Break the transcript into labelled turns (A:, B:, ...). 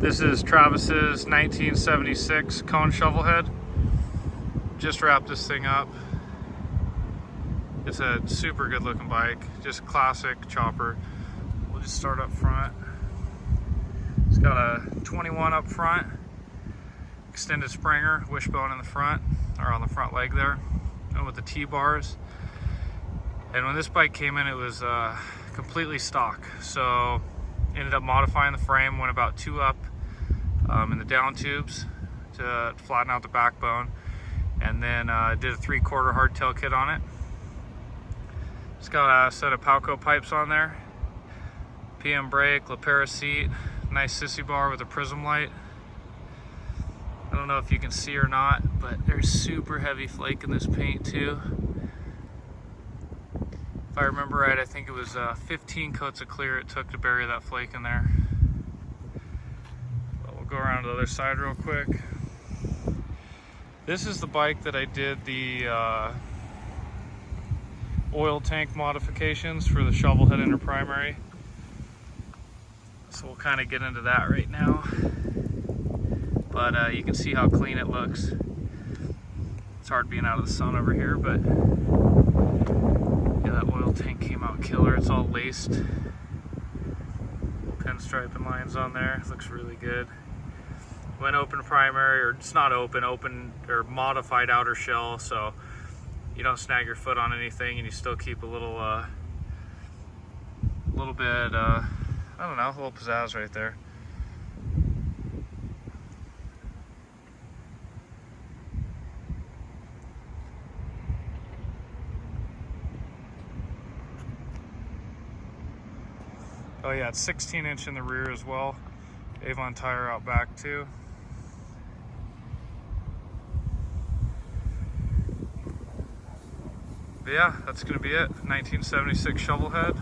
A: This is Travis's 1976 cone shovelhead. Just wrapped this thing up. It's a super good looking bike, just classic chopper. We'll just start up front. It's got a 21 up front, extended springer, wishbone in the front, or on the front leg there, and with the T-bars. And when this bike came in, it was completely stock. So ended up modifying the frame, went about 2 up in the down tubes to flatten out the backbone, and then did a 3/4 hardtail kit on it. It's got a set of Palco pipes on there, PM brake, Lapera seat, nice sissy bar with a prism light. I don't know if you can see or not, but there's super heavy flake in this paint too. If I remember right, I think it was 15 coats of clear it took to bury that flake in there. But we'll go around to the other side real quick. This is the bike that I did the oil tank modifications for the Shovelhead Inner Primary. So we'll kind of get into that right now. But you can see how clean it looks. It's hard being out of the sun over here, but yeah, that oil tank came out killer. It's all laced. Pinstriping lines on there. Looks really good. Went open primary, or it's not open or modified outer shell, so you don't snag your foot on anything, and you still keep a little bit, I don't know, a little pizzazz right there. Oh yeah, it's 16-inch in the rear as well. Avon tire out back too. But yeah, that's gonna be it. 1976 Shovelhead.